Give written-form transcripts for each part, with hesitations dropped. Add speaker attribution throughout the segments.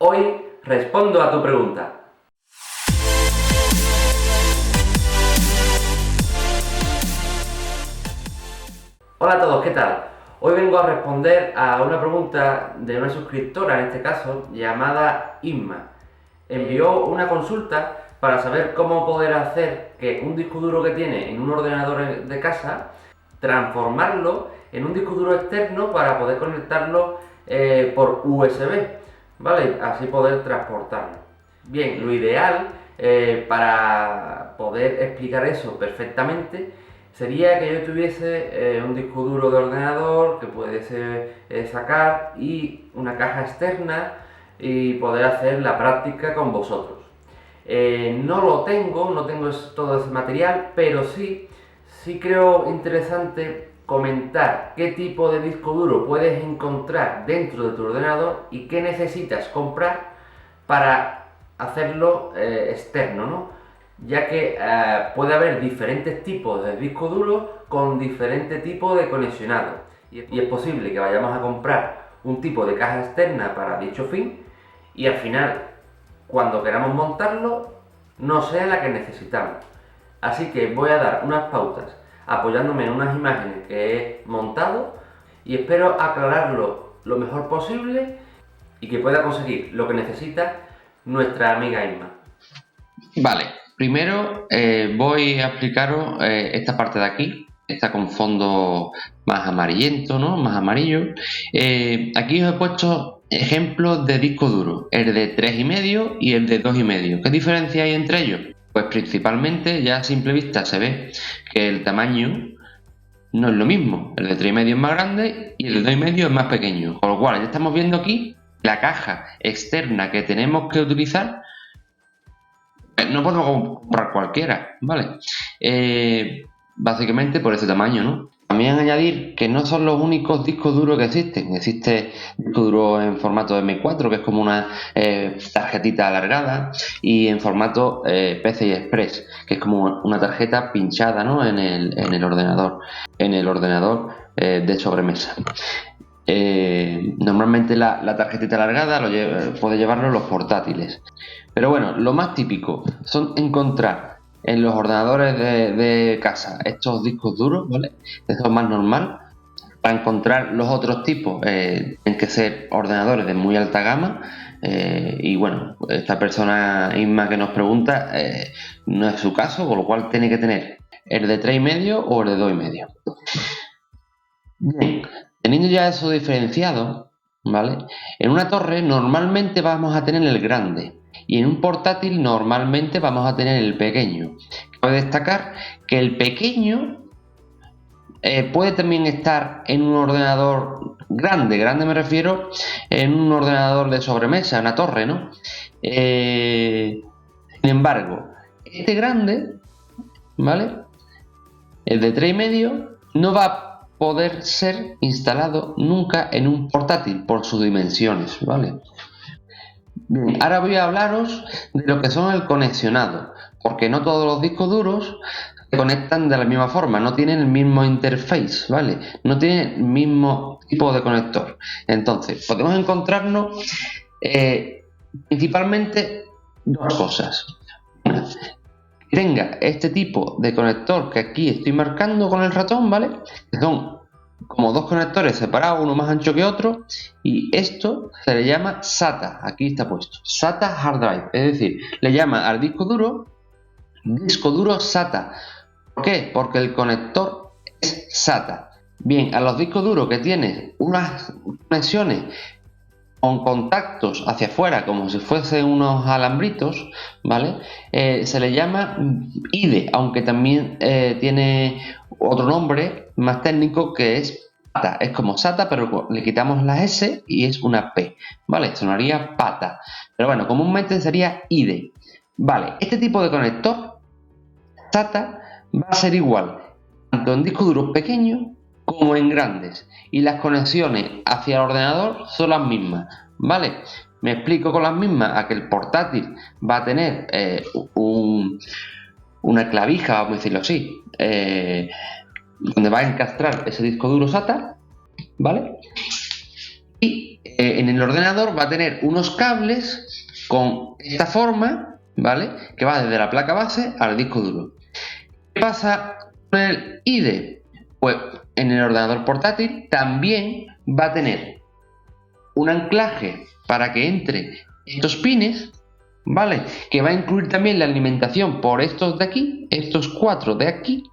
Speaker 1: Hoy respondo a tu pregunta. Hola a todos, ¿qué tal? Hoy vengo a responder a una pregunta de una suscriptora, en este caso, llamada Isma. Envió una consulta para saber cómo poder hacer que un disco duro que tiene en un ordenador de casa, transformarlo en un disco duro externo para poder conectarlo por USB, ¿vale? Así poder transportarlo. Bien, lo ideal para poder explicar eso perfectamente sería que yo tuviese un disco duro de ordenador que pudiese sacar y una caja externa y poder hacer la práctica con vosotros. No lo tengo, no tengo todo ese material, pero sí creo interesante comentar qué tipo de disco duro puedes encontrar dentro de tu ordenador y qué necesitas comprar para hacerlo externo, ¿no? Ya que puede haber diferentes tipos de disco duro con diferentes tipos de conexionado y es posible que vayamos a comprar un tipo de caja externa para dicho fin y al final, cuando queramos montarlo, no sea la que necesitamos. Así que voy a dar unas pautas apoyándome en unas imágenes que he montado y espero aclararlo lo mejor posible y que pueda conseguir lo que necesita nuestra amiga Isma.
Speaker 2: Vale, primero voy a explicaros esta parte de aquí. Está con fondo más amarillento, ¿no? Más amarillo. Aquí os he puesto ejemplos de disco duro, el de 3,5 y el de 2,5. ¿Qué diferencia hay entre ellos? Pues principalmente, ya a simple vista se ve que el tamaño no es lo mismo. El de 3,5 es más grande y el de 2,5 es más pequeño. Con lo cual, ya estamos viendo aquí la caja externa que tenemos que utilizar. No podemos comprar cualquiera, ¿vale? Básicamente por ese tamaño, ¿no? También añadir que no son los únicos discos duros que existen. Existe disco duro en formato M4, que es como una tarjetita alargada, y en formato PCI Express, que es como una tarjeta pinchada, ¿no? en el ordenador de sobremesa. Normalmente la tarjetita alargada puede llevarlo los portátiles. Pero bueno, lo más típico son encontrar en los ordenadores de casa estos discos duros, ¿vale? Esto es más normal. Para encontrar los otros tipos tienen que ser ordenadores de muy alta gama. Y bueno, esta persona Isma que nos pregunta no es su caso, con lo cual tiene que tener el de 3,5 o el de 2,5. Bien, teniendo ya eso diferenciado, ¿vale? En una torre normalmente vamos a tener el grande y en un portátil normalmente vamos a tener el pequeño. Cabe destacar que el pequeño puede también estar en un ordenador grande me refiero en un ordenador de sobremesa, una torre, ¿no? Sin embargo, este grande, ¿vale? El de 3,5 no va a poder ser instalado nunca en un portátil por sus dimensiones, ¿vale? Bien, ahora voy a hablaros de lo que son el conexionado, porque no todos los discos duros se conectan de la misma forma, no tienen el mismo interface, ¿vale? No tienen el mismo tipo de conector. Entonces, podemos encontrarnos principalmente dos cosas. Una, que tenga este tipo de conector que aquí estoy marcando con el ratón, ¿vale? Que son como dos conectores separados, uno más ancho que otro, y esto se le llama SATA, aquí está puesto, SATA Hard Drive, es decir, le llama al disco duro SATA. ¿Por qué? Porque el conector es SATA. Bien, a los discos duros que tienen unas conexiones con contactos hacia afuera, como si fuesen unos alambritos, ¿vale? Se le llama IDE, aunque también tiene otro nombre más técnico que es PATA. Es como SATA, pero le quitamos la S y es una P, ¿vale? Sonaría PATA. Pero bueno, comúnmente sería IDE. Vale, este tipo de conector SATA va a ser igual tanto en discos duros pequeños como en grandes, y las conexiones hacia el ordenador son las mismas, ¿vale? Me explico con las mismas a que el portátil va a tener una clavija, vamos a decirlo así, donde va a encastrar ese disco duro SATA, ¿vale? Y en el ordenador va a tener unos cables con esta forma, ¿vale? Que va desde la placa base al disco duro. ¿Qué pasa con el IDE? Pues en el ordenador portátil también va a tener un anclaje para que entre estos pines, ¿vale? Que va a incluir también la alimentación por estos de aquí, estos 4 de aquí.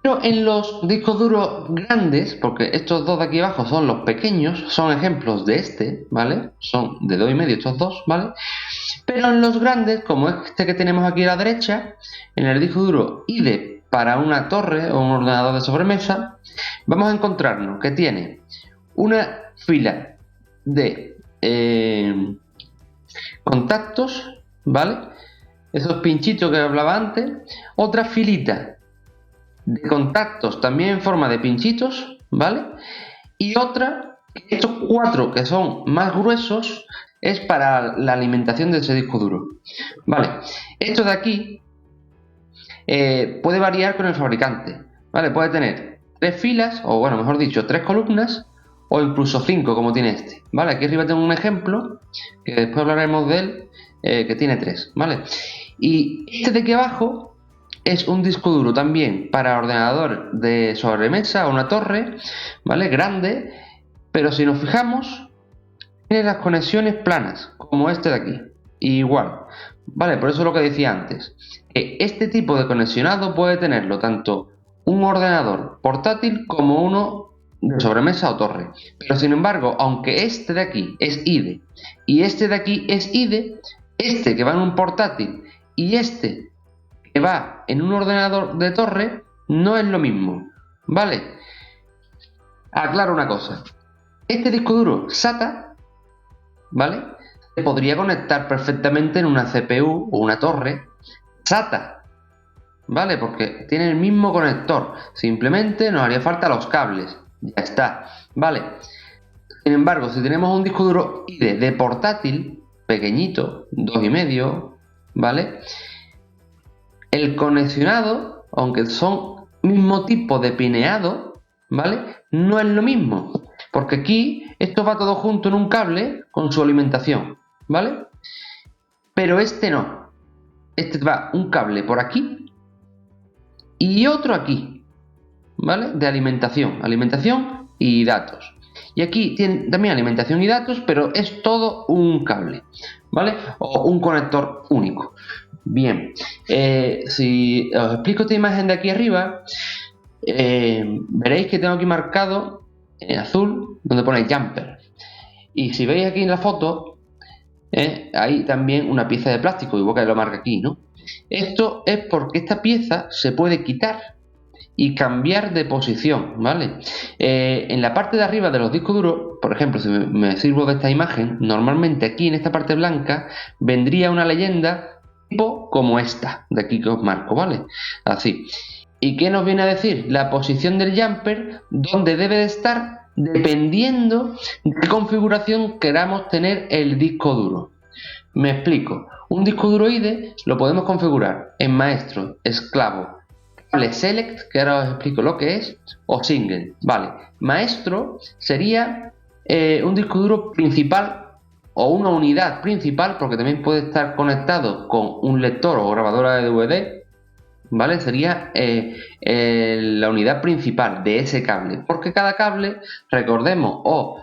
Speaker 2: Pero en los discos duros grandes, porque estos dos de aquí abajo son los pequeños, son ejemplos de este, ¿vale? Son de 2,5 estos dos, ¿vale? Pero en los grandes, como este que tenemos aquí a la derecha, en el disco duro IDE para una torre o un ordenador de sobremesa, vamos a encontrarnos que tiene una fila de contactos, ¿vale? Esos pinchitos que hablaba antes, otra filita de contactos también en forma de pinchitos, ¿vale? Y otra, estos 4 que son más gruesos, es para la alimentación de ese disco duro, ¿vale? Esto de aquí puede variar con el fabricante, ¿vale? Puede tener 3 filas, o bueno, mejor dicho, 3 columnas, o incluso 5 como tiene este, ¿vale? Aquí arriba tengo un ejemplo, que después hablaremos de él, que tiene 3, ¿vale? Y este de aquí abajo es un disco duro también para ordenador de sobremesa o una torre, ¿vale? Grande, pero si nos fijamos, tiene las conexiones planas, como este de aquí, igual, ¿vale? Por eso es lo que decía antes, que este tipo de conexionado puede tenerlo tanto un ordenador portátil como uno de sobremesa o torre. Pero sin embargo, aunque este de aquí es IDE y este de aquí es IDE, este que va en un portátil y este que va en un ordenador de torre no es lo mismo, ¿vale? Aclaro una cosa, este disco duro SATA, ¿vale? Se podría conectar perfectamente en una CPU o una torre SATA, ¿vale? Porque tiene el mismo conector, simplemente nos haría falta los cables, ya está, ¿vale? Sin embargo, si tenemos un disco duro IDE de portátil, pequeñito, 2,5, ¿vale? El conexionado, aunque son mismo tipo de pineado, ¿vale? No es lo mismo, porque aquí esto va todo junto en un cable con su alimentación, ¿vale? Pero este no, este va un cable por aquí y otro aquí, ¿vale? De alimentación y datos. Y aquí tiene también alimentación y datos, pero es todo un cable, ¿vale? O un conector único. Bien, si os explico esta imagen de aquí arriba, veréis que tengo aquí marcado en azul donde pone jumper. Y si veis aquí en la foto, hay también una pieza de plástico, igual que lo marca aquí, ¿no? Esto es porque esta pieza se puede quitar y cambiar de posición, ¿vale? En la parte de arriba de los discos duros, por ejemplo, si me sirvo de esta imagen, normalmente aquí en esta parte blanca vendría una leyenda tipo como esta, de aquí que os marco, ¿vale? Así. ¿Y qué nos viene a decir? La posición del jumper, donde debe de estar dependiendo de qué configuración queramos tener el disco duro. Me explico. Un disco duro IDE lo podemos configurar en maestro, esclavo, cable select, que ahora os explico lo que es, o single, ¿vale? Maestro sería un disco duro principal o una unidad principal, porque también puede estar conectado con un lector o grabadora de DVD, ¿vale? Sería la unidad principal de ese cable, porque cada cable, recordemos, o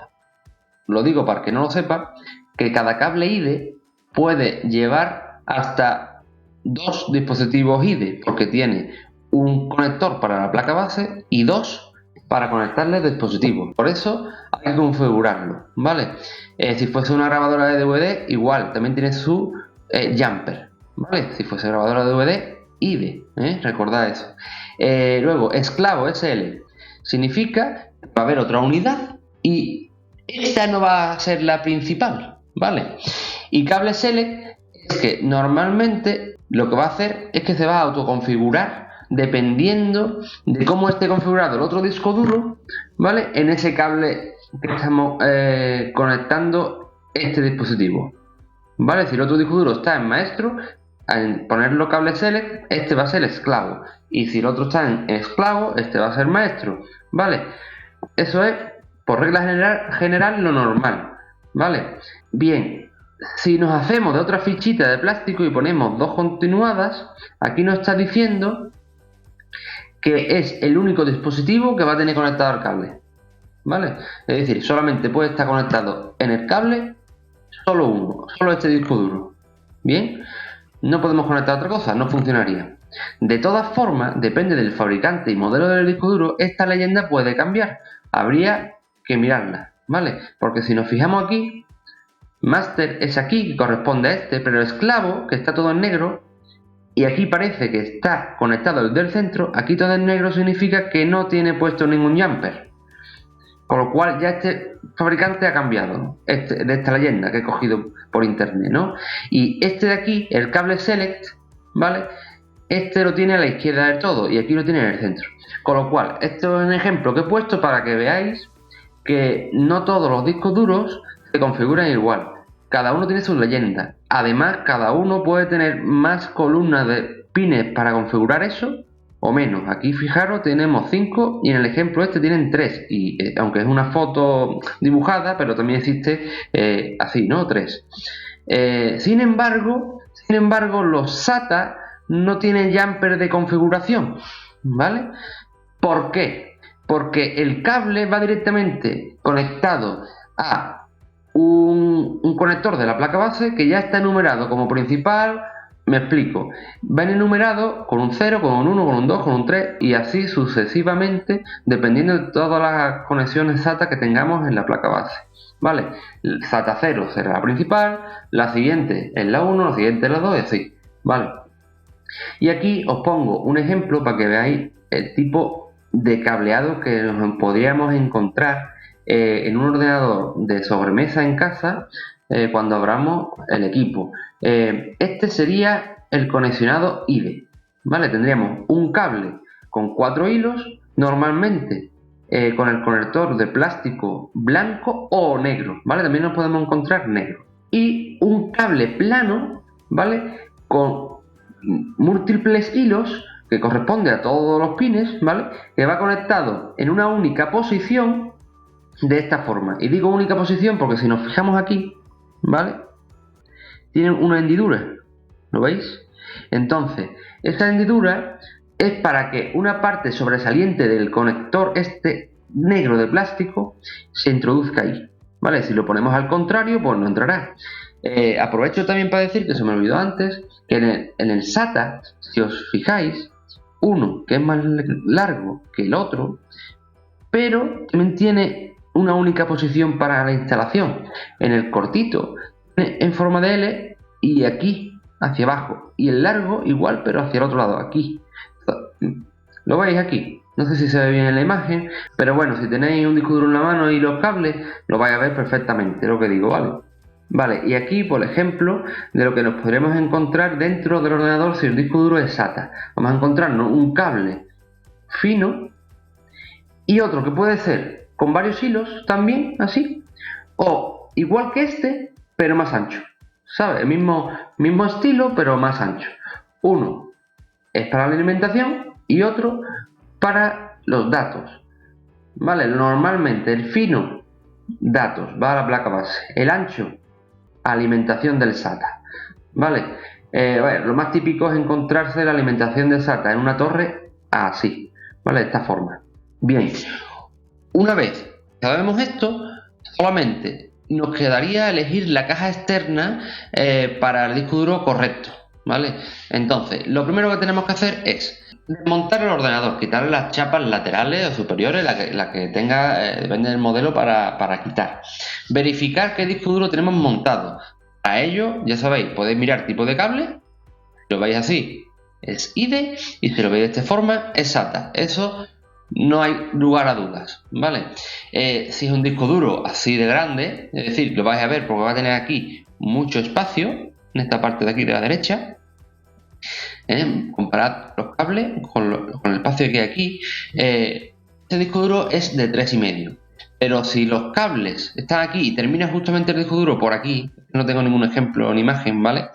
Speaker 2: lo digo para que no lo sepa, que cada cable IDE puede llevar hasta 2 dispositivos IDE, porque tiene un conector para la placa base y 2 para conectarle dispositivos. Por eso hay que configurarlo, ¿vale? Si fuese una grabadora de DVD, igual, también tiene su jumper, ¿vale? Si fuese grabadora de DVD, IDE, recordad eso. Luego, esclavo SL, significa que va a haber otra unidad y esta no va a ser la principal, ¿vale? Y cable select es que normalmente lo que va a hacer es que se va a autoconfigurar dependiendo de cómo esté configurado el otro disco duro, ¿vale? En ese cable que estamos conectando este dispositivo, ¿vale? Si el otro disco duro está en maestro, al ponerlo cable select, este va a ser esclavo, y si el otro está en esclavo, este va a ser maestro, ¿vale? Eso es, por regla general, lo normal. ¿vale? Bien, si nos hacemos de otra fichita de plástico y ponemos 2 continuadas, aquí nos está diciendo que es el único dispositivo que va a tener conectado al cable, ¿vale? Es decir, solamente puede estar conectado en el cable solo uno, solo este disco duro. Bien, no podemos conectar otra cosa, no funcionaría. De todas formas, depende del fabricante y modelo del disco duro, esta leyenda puede cambiar. Habría que mirarla, ¿vale? Porque si nos fijamos aquí, master es aquí, que corresponde a este, pero esclavo, que está todo en negro, y aquí parece que está conectado desde el centro, aquí todo en negro significa que no tiene puesto ningún jumper. Con lo cual ya este fabricante ha cambiado de esta leyenda que he cogido por internet, ¿no? Y este de aquí, el cable select, ¿vale? Este lo tiene a la izquierda del todo y aquí lo tiene en el centro. Con lo cual, esto es un ejemplo que he puesto para que veáis que no todos los discos duros se configuran igual. Cada uno tiene su leyenda. Además, cada uno puede tener más columnas de pines para configurar eso o menos. Aquí fijaros, tenemos 5 y en el ejemplo este tienen 3. Y aunque es una foto dibujada, pero también existe así, ¿no? 3. Sin embargo, los SATA no tienen jumper de configuración, ¿vale? ¿Por qué? Porque el cable va directamente conectado a un conector de la placa base que ya está enumerado como principal. Me explico, van enumerados con un 0, con un 1, con un 2, con un 3 y así sucesivamente dependiendo de todas las conexiones SATA que tengamos en la placa base, ¿vale? SATA 0 será la principal, la siguiente es la 1, la siguiente es la 2 y así, ¿vale? Y aquí os pongo un ejemplo para que veáis el tipo de cableado que nos podríamos encontrar en un ordenador de sobremesa en casa cuando abramos el equipo. Este sería el conexionado IDE, ¿vale? Tendríamos un cable con 4 hilos, normalmente con el conector de plástico blanco o negro, ¿vale? También nos podemos encontrar negro. Y un cable plano, ¿vale? Con múltiples hilos que corresponde a todos los pines, ¿vale? Que va conectado en una única posición de esta forma. Y digo única posición porque si nos fijamos aquí, ¿vale? Tienen una hendidura, ¿lo veis? Entonces, esta hendidura es para que una parte sobresaliente del conector este negro de plástico se introduzca ahí, ¿vale? Si lo ponemos al contrario, pues no entrará. Aprovecho también para decir que se me olvidó antes que en el SATA, si os fijáis, uno que es más largo que el otro, pero también tiene una única posición para la instalación. En el cortito en forma de L y aquí hacia abajo, y el largo igual pero hacia el otro lado, aquí. ¿Lo veis aquí? No sé si se ve bien en la imagen, pero bueno, si tenéis un disco duro en la mano y los cables, lo vais a ver perfectamente, lo que digo, ¿vale? Vale, y aquí, por ejemplo, de lo que nos podremos encontrar dentro del ordenador si el disco duro es SATA. Vamos a encontrarnos un cable fino y otro que puede ser con varios hilos también, así, o igual que este, pero más ancho, ¿sabes? El mismo estilo, pero más ancho. Uno es para la alimentación y otro para los datos, ¿vale? Normalmente el fino, datos, va a la placa base, el ancho, alimentación del SATA, ¿vale? Bueno, lo más típico es encontrarse la alimentación de SATA en una torre así, ¿vale? De esta forma. Bien, una vez sabemos esto, solamente nos quedaría elegir la caja externa para el disco duro correcto, ¿vale? Entonces, lo primero que tenemos que hacer es desmontar el ordenador, quitarle las chapas laterales o superiores, la que tenga, depende del modelo para quitar. Verificar qué disco duro tenemos montado. Para ello, ya sabéis, podéis mirar tipo de cable, si lo veis así, es IDE, y si lo veis de esta forma, es SATA. Eso no hay lugar a dudas, ¿vale? Si es un disco duro así de grande, es decir, lo vais a ver porque va a tener aquí mucho espacio, en esta parte de aquí de la derecha. Comparad los cables con el espacio que hay aquí. Este disco duro es de 3,5, pero si los cables están aquí y termina justamente el disco duro por aquí, no tengo ningún ejemplo ni imagen, ¿vale?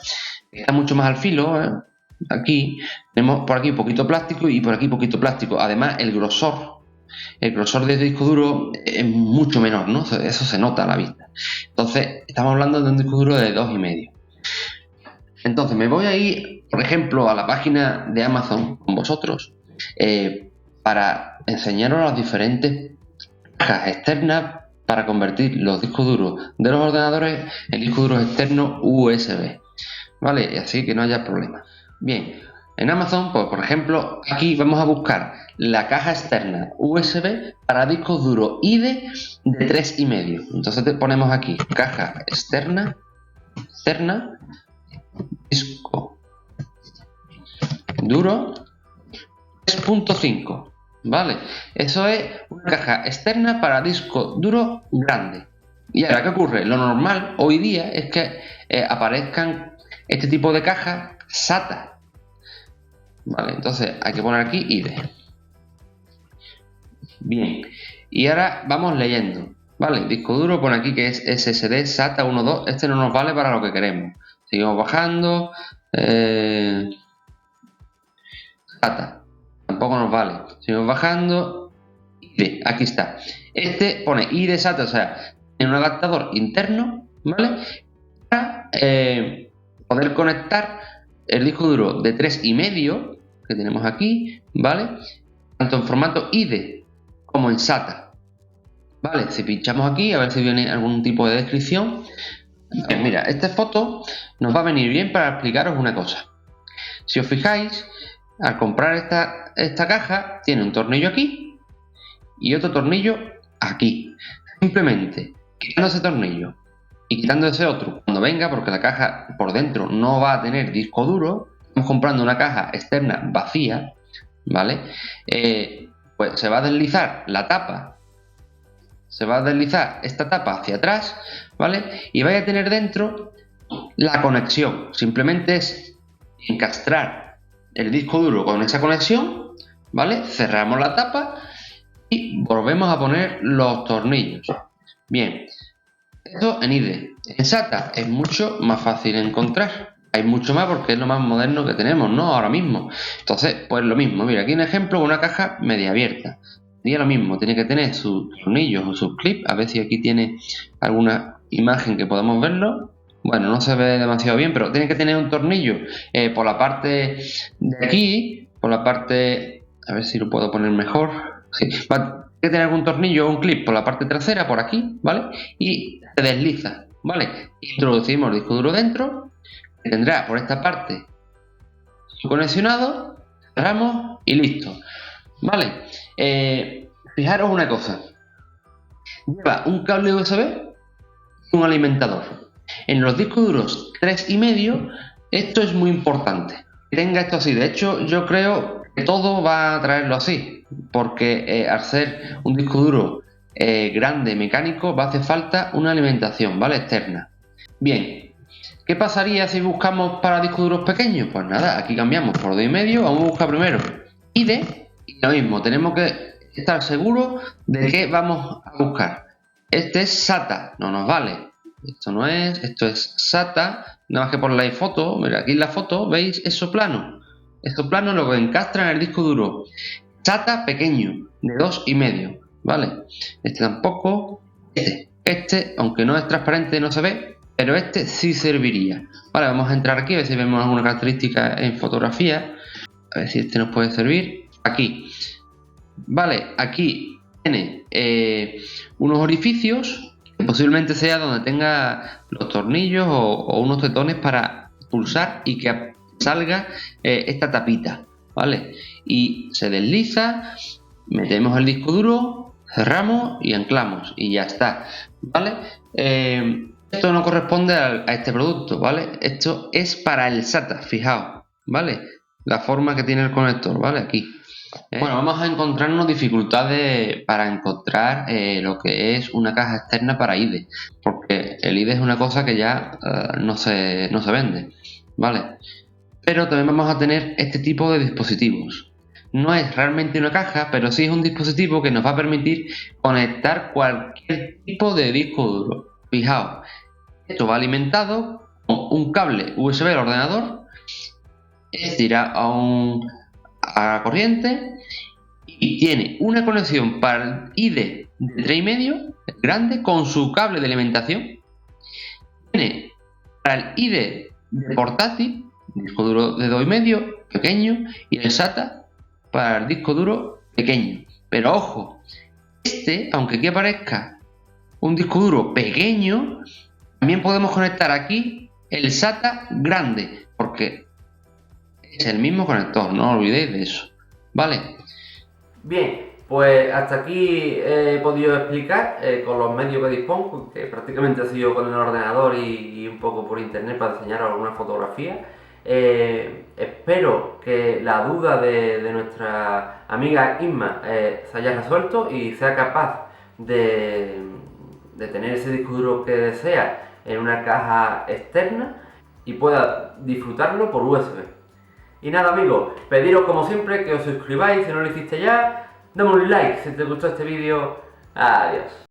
Speaker 2: Está mucho más al filo, aquí tenemos por aquí poquito plástico y por aquí poquito plástico. Además, el grosor el grosor del disco duro es mucho menor, ¿no? Eso se nota a la vista. Entonces, estamos hablando de un disco duro de 2,5. Entonces, me voy a ir, por ejemplo, a la página de Amazon con vosotros para enseñaros las diferentes cajas externas para convertir los discos duros de los ordenadores en discos duros externos USB. ¿Vale? Así que no haya problema. Bien, en Amazon, pues, por ejemplo, aquí vamos a buscar la caja externa USB para discos duros IDE de 3,5. Entonces te ponemos aquí caja externa, disco duro 3.5. ¿Vale? Eso es una caja externa para disco duro grande. Y ahora, ¿qué ocurre? Lo normal hoy día es que aparezcan este tipo de cajas SATA. Vale, entonces hay que poner aquí IDE. Bien, y ahora vamos leyendo. Vale, disco duro, pone aquí que es SSD SATA 1.2. Este no nos vale para lo que queremos. Seguimos bajando. SATA. Tampoco nos vale. Seguimos bajando. IDE, aquí está. Este pone IDE SATA, o sea, tiene un adaptador interno, ¿vale? Para poder conectar el disco duro de 3,5 que tenemos aquí, ¿vale? Tanto en formato IDE como en SATA. ¿Vale? Si pinchamos aquí, a ver si viene algún tipo de descripción. Mira, esta foto nos va a venir bien para explicaros una cosa. Si os fijáis, al comprar esta caja, tiene un tornillo aquí y otro tornillo aquí. Simplemente quitando ese tornillo y quitando ese otro cuando venga, porque la caja por dentro no va a tener disco duro, estamos comprando una caja externa vacía, ¿vale? Pues se va a deslizar la tapa, se va a deslizar esta tapa hacia atrás, ¿vale? Y vais a tener dentro la conexión. Simplemente es encastrar el disco duro con esa conexión, ¿vale? Cerramos la tapa y volvemos a poner los tornillos. Bien, esto en IDE. En SATA es mucho más fácil encontrar. Hay mucho más porque es lo más moderno que tenemos, ¿no? Ahora mismo. Entonces, pues lo mismo. Mira, aquí un ejemplo, una caja media abierta. Sería lo mismo, tiene que tener sus tornillos o sus clips. A ver si aquí tiene alguna imagen que podemos verlo. Bueno, no se ve demasiado bien, pero tiene que tener un tornillo por la parte de aquí, por la parte... A ver si lo puedo poner mejor. Sí, va que tener algún tornillo o un clip por la parte trasera, por aquí, ¿vale? Y se desliza, ¿vale? Introducimos el disco duro dentro, que tendrá por esta parte su conexionado, cerramos y listo, ¿vale? Fijaros una cosa. Lleva un cable USB y un alimentador. En los discos duros 3,5 esto es muy importante. Que tenga esto así. De hecho, yo creo que todo va a traerlo así. Porque al ser un disco duro grande, mecánico, va a hacer falta una alimentación, ¿vale? Externa. Bien, ¿qué pasaría si buscamos para discos duros pequeños? Pues nada, aquí cambiamos por 2,5. Vamos a buscar primero IDE. Y lo mismo, tenemos que estar seguros de que vamos a buscar. Este es SATA, no nos vale. Esto no es, esto es SATA. Nada más que por la foto, mira, aquí en la foto, ¿veis? Eso plano. Esto plano lo que encastra en el disco duro. SATA pequeño, de 2,5, ¿vale? Este tampoco. Este, aunque no es transparente, no se ve, pero este sí serviría. Vale, vamos a entrar aquí, a ver si vemos alguna característica en fotografía. A ver si este nos puede servir. Aquí. Vale, aquí tiene unos orificios, que posiblemente sea donde tenga los tornillos o unos tetones para pulsar y que salga esta tapita, ¿vale? Y se desliza, metemos el disco duro, cerramos y anclamos y ya está, ¿vale? Esto no corresponde a este producto, ¿vale? Esto es para el SATA, fijaos, ¿vale? La forma que tiene el conector, ¿vale? Aquí. Bueno, vamos a encontrarnos dificultades para encontrar lo que es una caja externa para IDE, porque el IDE es una cosa que ya no se vende, ¿vale? Pero también vamos a tener este tipo de dispositivos. No es realmente una caja, pero sí es un dispositivo que nos va a permitir conectar cualquier tipo de disco duro. Fijaos, esto va alimentado con un cable USB al ordenador, es tirar a la corriente y y tiene una conexión para el IDE de 3,5 grande con su cable de alimentación. Tiene para el IDE de portátil, disco duro de 2,5 pequeño, y el SATA para el disco duro pequeño. Pero ojo, aunque aquí aparezca un disco duro pequeño, también podemos conectar aquí el SATA grande, porque es el mismo conector, no olvidéis de eso, ¿vale?
Speaker 1: Bien, pues hasta aquí he podido explicar con los medios que dispongo, que prácticamente ha sido con el ordenador y un poco por internet para enseñaros alguna fotografía. Espero que la duda de nuestra amiga Inma se haya resuelto y sea capaz de tener ese disco duro que desea en una caja externa y pueda disfrutarlo por USB. Y nada amigos, pediros como siempre que os suscribáis si no lo hiciste ya, dame un like si te gustó este vídeo. Adiós.